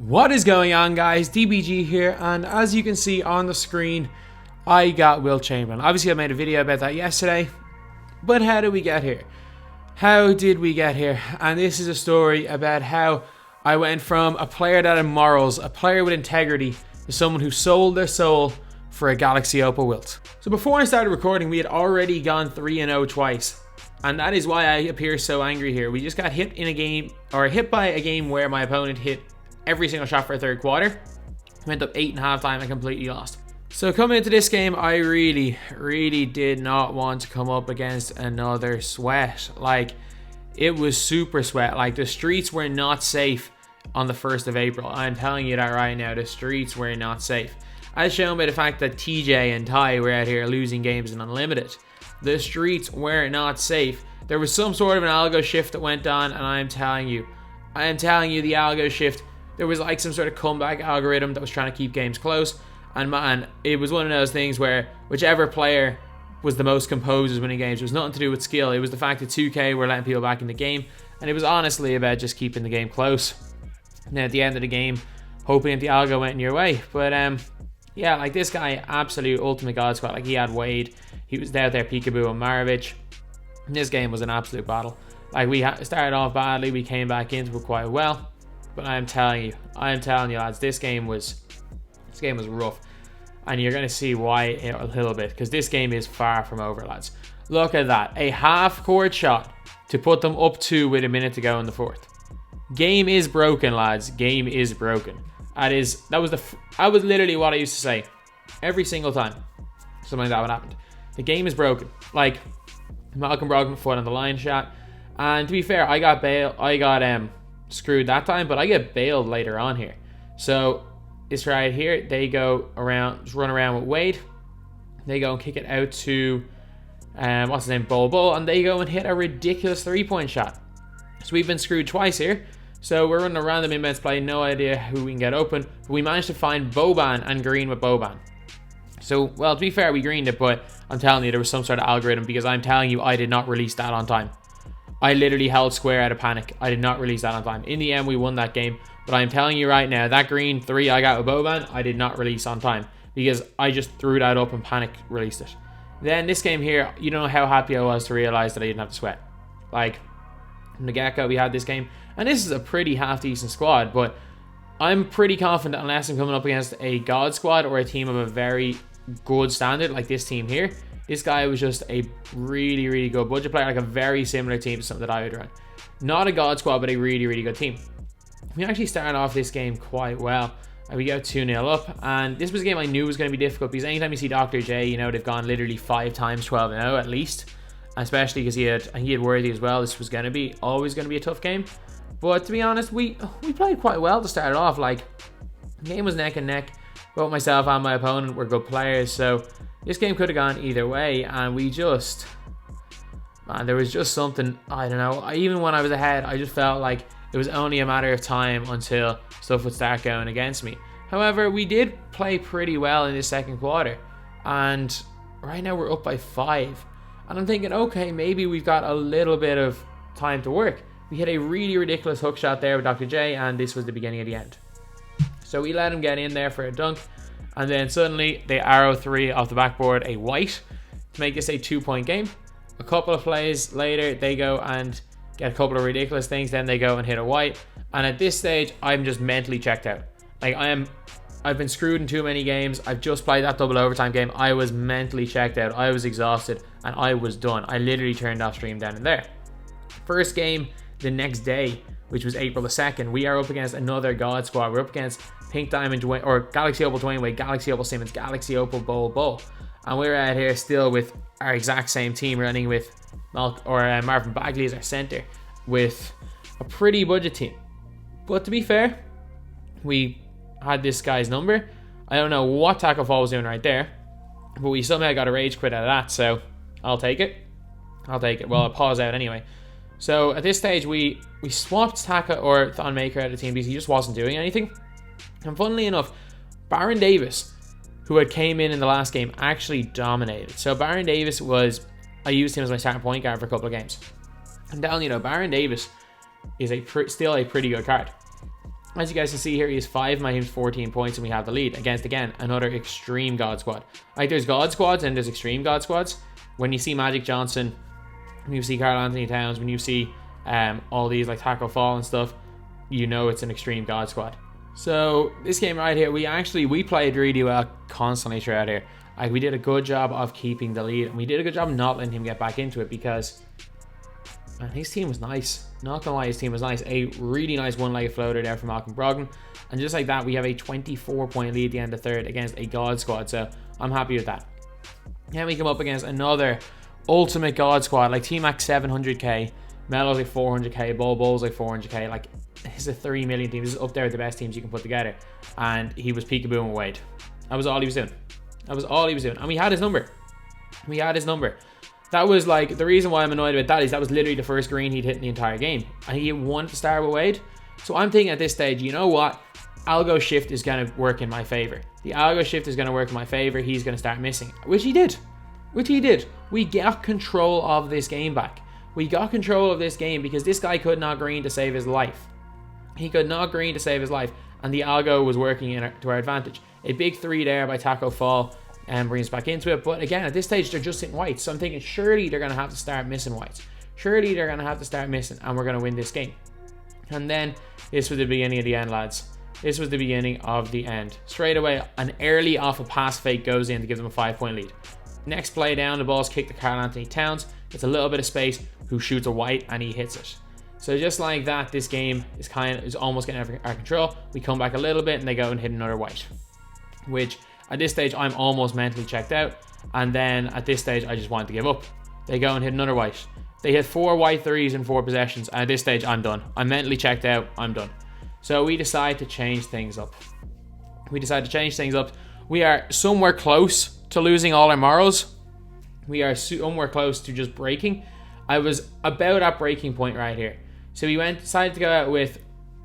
What is going on, guys? DBG here, and as you can see on the screen, I got Wilt Chamberlain. Obviously I made a video about that yesterday, but how did we get here? How did we get here? And this is a story about how I went from a player that had morals, a player with integrity, to someone who sold their soul for a Galaxy Opal Wilt. So before I started recording, we had already gone 3-0 twice. And that is why I appear so angry here. We just got hit in a game, or hit by a game where my opponent hit every single shot for a third quarter. Went up 8 at halftime and completely lost. So coming into this game, I really did not want to come up against another sweat. Like, it was super sweat. Like, the streets were not safe on the 1st of April. I'm telling you that right now. The streets were not safe. As shown by the fact that TJ and Ty were out here losing games in Unlimited. The streets were not safe. There was some sort of an algo shift that went on, and I am telling you the algo shift, there was like some sort of comeback algorithm that was trying to keep games close. And man, it was one of those things where whichever player was the most composed was winning games. It was nothing to do with skill. It was the fact that 2K were letting people back in the game. And it was honestly about just keeping the game close. And then at the end of the game, hoping that the algo went in your way. But yeah, like this guy, absolute ultimate god squad. Like, he had Wade. He was out there, Peekaboo and Maravich. And this game was an absolute battle. Like, we started off badly. We came back into it quite well. But I'm telling you, lads, this game was rough. And you're going to see why in a little bit, because this game is far from over, lads. Look at that. A half-court shot to put them up 2 with a minute to go in the 4th. Game is broken, lads. Game is broken. That was literally what I used to say every single time something like that would happen. The game is broken. Like, Malcolm broken foot on the line shot. And to be fair, I got screwed that time, but I get bailed later on here. So this right here, they go around, just run around with Wade. They go and kick it out to what's his name, Bull, and they go and hit a ridiculous 3-point shot. So we've been screwed twice here. So we're running a random inbounds play, no idea who we can get open. But we managed to find Boban and green with Boban. So, well, to be fair, we greened it, but I'm telling you, there was some sort of algorithm, because I'm telling you, I did not release that on time. I literally held square out of panic. I did not release that on time. In the end, we won that game. But I'm telling you right now, that green 3 I got with Boban, I did not release on time, because I just threw that up and panic released it. Then this game here, you don't know how happy I was to realize that I didn't have to sweat. Like, from the get-go, we had this game. And this is a pretty half-decent squad, but I'm pretty confident, unless I'm coming up against a god squad or a team of a very good standard, like this team here, this guy was just a really good budget player, like a very similar team to something that I would run. Not a god squad, but a really good team. We actually started off this game quite well. We go 2-0 up, and this was a game I knew was going to be difficult, because anytime you see Dr. J, you know they've gone literally 5 times 12-0 at least. Especially because he had Worthy as well. This was always going to be a tough game. But to be honest, we played quite well to start it off. Like, the game was neck and neck. Both myself and my opponent were good players, so this game could have gone either way. And there was just something, I don't know. Even when I was ahead, I just felt like it was only a matter of time until stuff would start going against me. However, we did play pretty well in the second quarter, and right now we're up by 5. And I'm thinking, okay, maybe we've got a little bit of time to work. We hit a really ridiculous hook shot there with Dr. J, and this was the beginning of the end. So we let him get in there for a dunk, and then suddenly they arrow 3 off the backboard, a white, to make this a 2-point game. A couple of plays later, they go and get a couple of ridiculous things, then they go and hit a white. And at this stage, I'm just mentally checked out. Like, I've been screwed in too many games. I've just played that double overtime game. I was mentally checked out. I was exhausted, and I was done. I literally turned off stream down and there. First game the next day, which was April the 2nd, we are up against another god squad. We're up against Pink Diamond Dwayne, or Galaxy Opal Dwayne Wade, Galaxy Opal Simmons, Galaxy Opal Bull. And we're out here still with our exact same team, running with Marvin Bagley as our center, with a pretty budget team. But to be fair, we had this guy's number. I don't know what Tackle Fall was doing right there, but we somehow got a rage quit out of that, so I'll take it. Well, I'll pause out anyway. So at this stage, we swapped Taka or Thon Maker out of the team because he just wasn't doing anything. And funnily enough, Baron Davis, who had came in the last game, actually dominated. So Baron Davis I used him as my starting point guard for a couple of games. I'm telling you, Baron Davis is still a pretty good card. As you guys can see here, he has 5, my team's 14 points, and we have the lead against, again, another extreme God squad. Like, there's God squads and there's extreme God squads. When you see Magic Johnson, when you see Karl Anthony Towns, when you see all these like Taco Fall and stuff, you know it's an extreme God squad. So this game right here, we played really well constantly throughout here. Like, we did a good job of keeping the lead, and we did a good job not letting him get back into it, because man, his team was nice. Not gonna lie, his team was nice. A really nice one-legged floater there from Malcolm Brogdon, and just like that, we have a 24-point lead at the end of third against a God squad. So I'm happy with that. Then we come up against another ultimate God squad, like T-Mac 700k, Melo's like 400k, Bul's like 400k. Like, this is a 3 million team. This is up there with the best teams you can put together. And he was peekaboo and Wade. That was all he was doing. That was all he was doing. And we had his number. We had his number. That was like, the reason why I'm annoyed about that is that was literally the first green he'd hit in the entire game. And he wanted to start with Wade. So I'm thinking at this stage, you know what? Algo shift is going to work in my favor. The algo shift is going to work in my favor. He's going to start missing, which he did. Which he did. We got control of this game back. We got control of this game because this guy could not green to save his life. He could not green to save his life, and the algo was working to our advantage. A big 3 there by Taco Fall and brings us back into it. But again, at this stage, they're just hitting whites. So I'm thinking, surely they're going to have to start missing whites. Surely they're going to have to start missing, and we're going to win this game. And then this was the beginning of the end, lads. This was the beginning of the end. Straight away, an early off a pass fake goes in to give them a 5-point lead. Next play down, the ball's kicked to Karl Anthony Towns. It's a little bit of space, who shoots a white, and he hits it. So just like that, this game is almost getting out of our control. We come back a little bit, and they go and hit another white. Which, at this stage, I'm almost mentally checked out. And then, at this stage, I just wanted to give up. They go and hit another white. They hit 4 white threes in 4 possessions. And at this stage, I'm done. I'm mentally checked out. I'm done. So we decide to change things up. We are somewhere close to losing all our morals. We are somewhere close to just breaking. I was about at breaking point right here. So we decided to go out with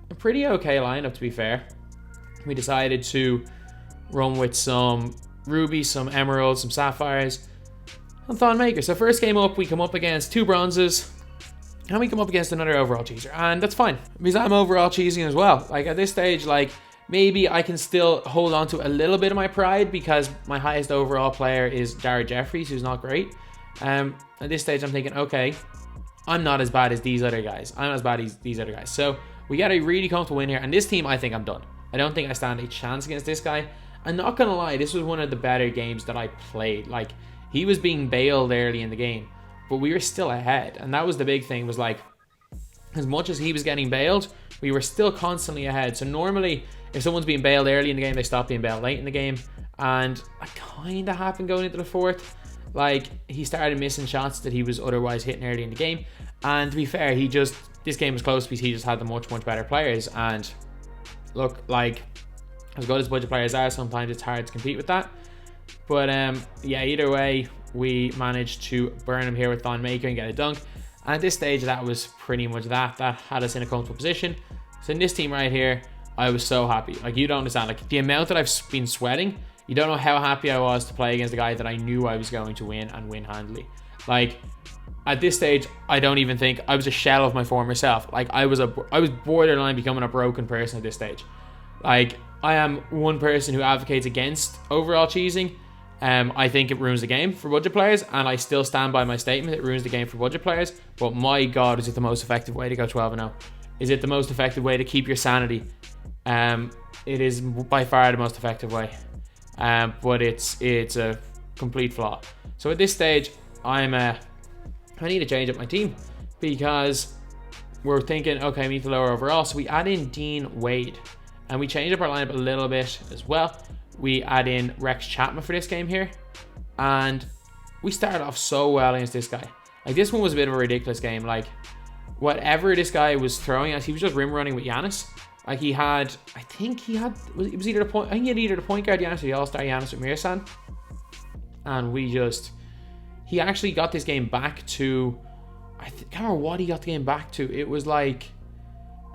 a pretty okay lineup, to be fair. We decided to run with some rubies, some emeralds, some sapphires, and Thon Maker. So first game up, we come up against 2 bronzes, and we come up against another overall cheeser, and that's fine, because I'm overall cheesing as well. Like, at this stage, like, maybe I can still hold on to a little bit of my pride, because my highest overall player is Jared Jeffries, who's not great. At this stage, I'm thinking, okay, I'm not as bad as these other guys. So we got a really comfortable win here, and this team, I think I'm done. I don't think I stand a chance against this guy. I'm not gonna lie, this was one of the better games that I played. Like, he was being bailed early in the game, but we were still ahead, and that was the big thing, was like, as much as he was getting bailed, we were still constantly ahead. So normally, if someone's being bailed early in the game, they stop being bailed late in the game, and that kind of happened going into the 4th. Like, he started missing shots that he was otherwise hitting early in the game, and to be fair, this game was close because he just had the much better players. And look, like, as good as budget players are, sometimes it's hard to compete with that. But yeah, either way, we managed to burn him here with Thon Maker and get a dunk. And at this stage, that was pretty much that had us in a comfortable position. So in this team right here, I was so happy. Like, you don't understand, like, the amount that I've been sweating. You don't know how happy I was to play against a guy that I knew I was going to win, and win handily. Like, at this stage, I don't even think I was a shell of my former self. Like, I was borderline becoming a broken person at this stage. Like, I am one person who advocates against overall cheesing. I think it ruins the game for budget players, and I still stand by my statement. It ruins the game for budget players. But my God, is it the most effective way to go 12-0? Is it the most effective way to keep your sanity? It is by far the most effective way. But it's a complete flaw. So at this stage, I need to change up my team, because we're thinking, okay, we need to lower overall. So we add in Dean Wade, and we change up our lineup a little bit as well. We add in Rex Chapman for this game here, and we started off so well against this guy. Like, this one was a bit of a ridiculous game. Like, whatever this guy was throwing at, he was just rim running with Giannis. Like, he had, I think he had either the point guard Giannis or the all-star Giannis with Mirsan. And he actually got this game back to, I can't remember what he got the game back to. It was like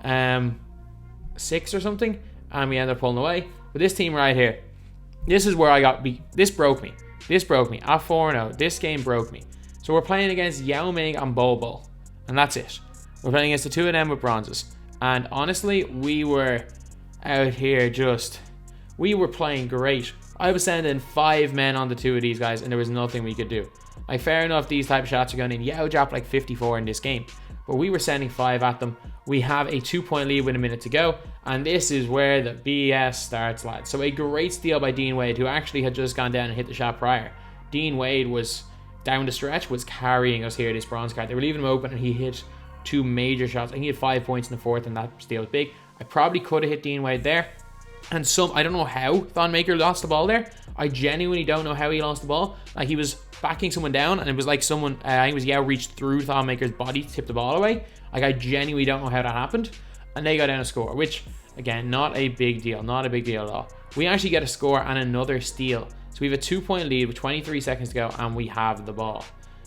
6 or something, and we ended up pulling away. But this team right here, this is where this broke me. At 4-0, this game broke me. So we're playing against Yao Ming and Bol, and that's it. We're playing against the 2 of them with bronzes. And honestly, we were out here we were playing great. I was sending 5 men on the 2 of these guys, and there was nothing we could do. Like, fair enough, these type of shots are going in. Yao dropped like 54 in this game, but we were sending 5 at them. We have a 2-point lead with a minute to go, and this is where the BS starts, lads. So a great steal by Dean Wade, who actually had just gone down and hit the shot prior. Dean Wade was down the stretch, was carrying us here, this bronze card. They were leaving him open, and he hit 2 major shots. I think he had 5 points in the 4th, and that steal was big. I probably could have hit Dean Wade there. And I don't know how Thon Maker lost the ball there. I genuinely don't know how he lost the ball. Like, he was backing someone down, and it was like someone, I think it was Yao, reached through Thon Maker's body to tip the ball away. Like, I genuinely don't know how that happened. And they go down a score, which, again, not a big deal. Not a big deal at all. We actually get a score and another steal. So we have a 2-point lead with 23 seconds to go, and we have the ball.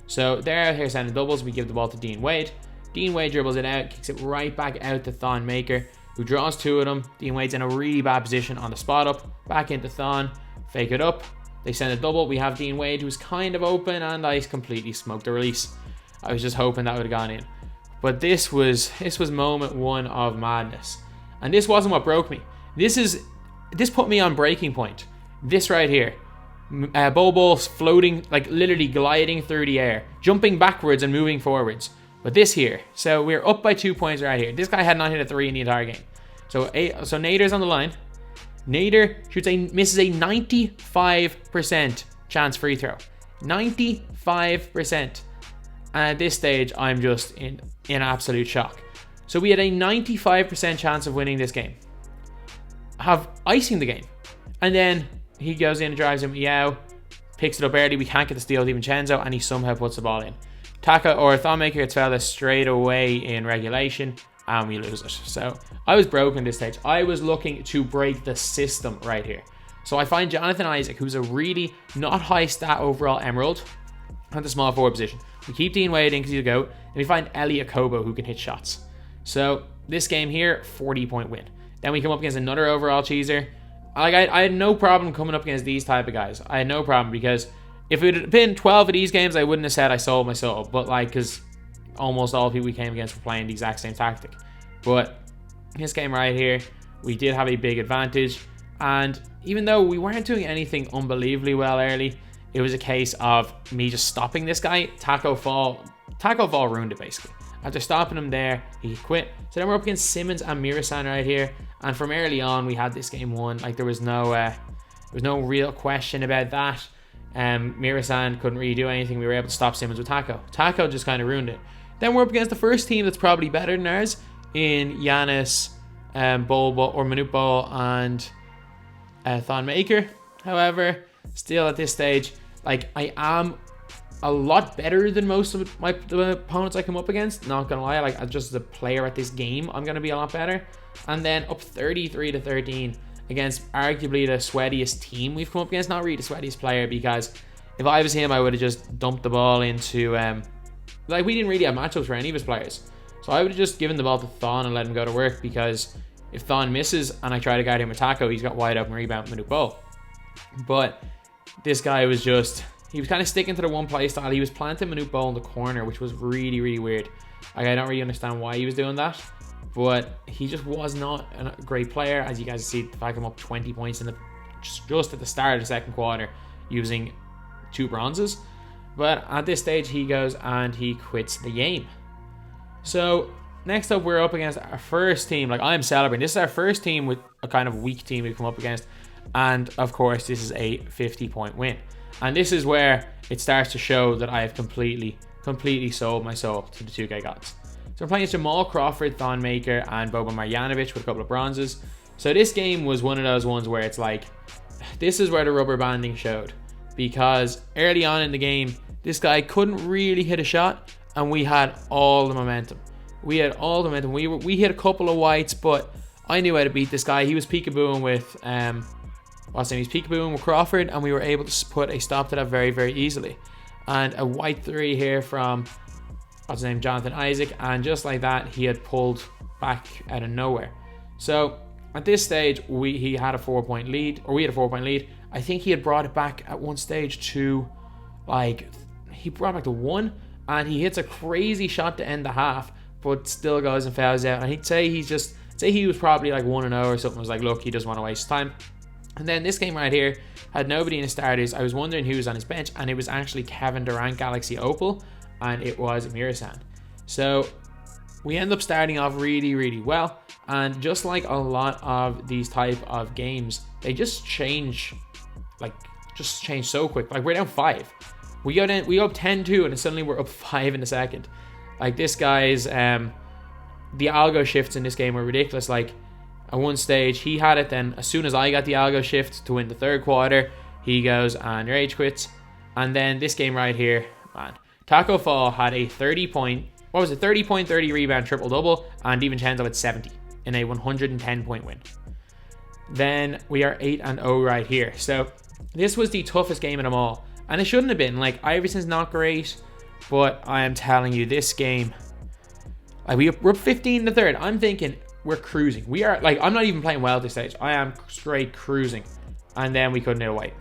So they're out here sending doubles. We give the ball to Dean Wade. Dean Wade dribbles it out, kicks it right back out to Thon Maker, who draws 2 of them. Dean Wade's in a really bad position on the spot up. Back into Thon. Fake it up. They send a double. We have Dean Wade, who's kind of open, and I completely smoked the release. I was just hoping that would have gone in. But this was moment 1 of madness. And this wasn't what broke me. This put me on breaking point. This right here. Bobo's floating, like literally gliding through the air, jumping backwards and moving forwards. But this here, so we're up by 2 points right here. This guy had not hit a 3 in the entire game. So Nader's on the line. Nader misses a 95% chance free throw. 95%. And at this stage, I'm just in absolute shock. So we had a 95% chance of winning this game. Have icing the game. And then he goes in and drives him. Yao picks it up early. We can't get the steal with DiVincenzo, and he somehow puts the ball in. Thon Maker gets fouled straight away in regulation, and we lose it. So I was broken this stage. I was looking to break the system right here. So I find Jonathan Isaac, who's a really not high stat overall emerald, at the small forward position. We keep Dean Wade in because he's a goat, and we find Elliot Kobo, who can hit shots. So this game here, 40-point win. Then we come up against another overall cheeser. Like, I had no problem coming up against these type of guys. I had no problem, because if it had been 12 of these games, I wouldn't have said I sold my soul. But, like, because almost all people we came against were playing the exact same tactic. But this game right here, we did have a big advantage. And even though we weren't doing anything unbelievably well early, it was a case of me just stopping this guy. Taco Fall ruined it, basically. After stopping him there, he quit. So then we're up against Simmons and Mirasan right here. And from early on, we had this game won. Like, there was no real question about that. Mirasan couldn't really do anything. We were able to stop Simmons with Taco. Taco just kind of ruined it. Then we're up against the first team that's probably better than ours in Giannis, Manute Bol, and Thon Maker. However, still at this stage, like, I am a lot better than most of the opponents I come up against. Not gonna lie, like, just as a player at this game, I'm gonna be a lot better. And then up 33-13 against arguably the sweatiest team we've come up against. Not really the sweatiest player, because if I was him, I would have just dumped the ball into like, we didn't really have matchups for any of his players, so I would have just given the ball to Thon and let him go to work, because if Thon misses and I try to guard him with Taco, he's got wide open rebound Manute Bol. But this guy was just, he was kind of sticking to the one play style. He was planting Manute Bol in the corner, which was really, really weird. Like, I don't really understand why he was doing that, but he just was not a great player. As you guys see, if I come up 20 points in just at the start of the second quarter using 2 bronzes. But at this stage, he goes and he quits the game. So next up, we're up against our first team. Like, I'm celebrating. This is our first team with a kind of weak team we've come up against. And of course, this is a 50-point win. And this is where it starts to show that I have completely sold my soul to the 2K gods. So we're playing Jamal Crawford, Thon Maker, and Boban Marjanovic with a couple of bronzes. So this game was one of those ones where it's like, this is where the rubber banding showed. Because early on in the game, this guy couldn't really hit a shot, and we had all the momentum. We hit a couple of whites, but I knew how to beat this guy. He was peekabooing with He's peekabooing with Crawford, and we were able to put a stop to that very, very easily. And a white 3 here from Jonathan Isaac, and just like that, he had pulled back out of nowhere. So at this stage, he had a 4-point lead, or we had a 4-point lead. I think he had brought it back at one stage to, like, he brought it back to 1, and he hits a crazy shot to end the half, but still goes and fouls out. And I'd say he's just I'd say he was probably like 1-0 or something. I was like, look, he doesn't want to waste time. And then this game right here had nobody in his starters. I was wondering who was on his bench, and it was actually Kevin Durant Galaxy Opal, and it was Mirasan. So we end up starting off really, really well. And just like a lot of these type of games, they just change so quick. Like, we're down 5. We go up 10-2, and then suddenly we're up 5 in a second. Like, this guy's the algo shifts in this game were ridiculous. Like, at one stage he had it, then as soon as I got the algo shift to win the third quarter, he goes and rage quits. And then this game right here, man, Taco Fall had a 30 point, 30 rebound triple double, and DiVincenzo at 70 in a 110 point win. Then we are 8-0 right here. So this was the toughest game of them all, and it shouldn't have been. Like, Iverson's not great, but I am telling you, this game, like, we're up 15 in the third. I'm thinking we're cruising. We are, like, I'm not even playing well at this stage. I am straight cruising. And then we couldn't hit a white.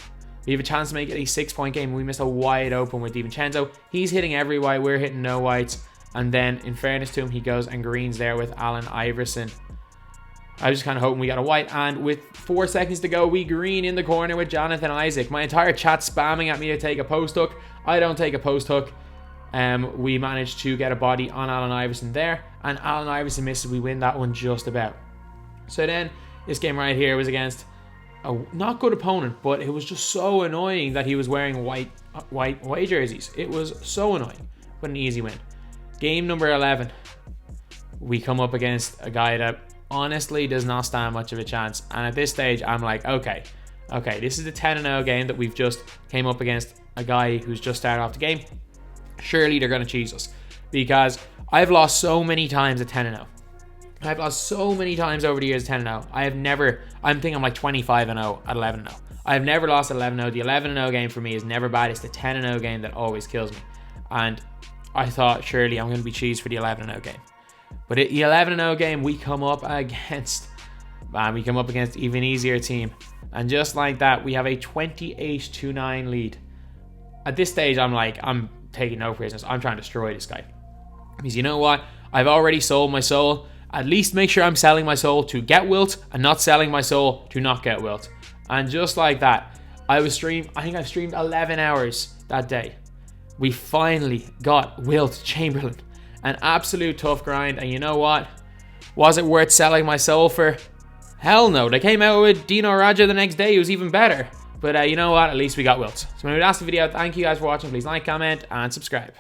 We have a chance to make it a 6-point game. We missed a wide open with DiVincenzo. He's hitting every white. We're hitting no whites. And then, in fairness to him, he goes and greens there with Allen Iverson. I was just kind of hoping we got a white. And with 4 seconds to go, we green in the corner with Jonathan Isaac. My entire chat spamming at me to take a post hook. I don't take a post hook. We managed to get a body on Allen Iverson there, and Allen Iverson misses. We win that one just about. So then this game right here was against a not good opponent, but it was just so annoying that he was wearing white jerseys. It was so annoying, but an easy win. Game number 11, we come up against a guy that honestly does not stand much of a chance, and at this stage I'm like, okay, this is the 10-0 game that we've just came up against a guy who's just started off the game. Surely they're going to cheese us, because I've lost so many times at 10-0. I've lost so many times over the years at 10-0. I'm thinking I'm like 25-0 at 11-0. I've never lost at 11-0. The 11-0 game for me is never bad. It's the 10-0 game that always kills me. And I thought, surely I'm going to be cheesed for the 11-0 game. But at the 11-0 game, we come up against even easier team. And just like that, we have a 28-9 lead. At this stage, I'm taking no prisoners. I'm trying to destroy this guy. Because you know what? I've already sold my soul. At least make sure I'm selling my soul to get wilt and not selling my soul to not get wilt. And just like that, I think I've streamed 11 hours that day. We finally got wilt Chamberlain. An absolute tough grind. And you know what? Was it worth selling my soul for? Hell no. They came out with Dino Raja the next day. It was even better. But you know what? At least we got wilt. So anyway, that's the video. Thank you guys for watching. Please like, comment, and subscribe.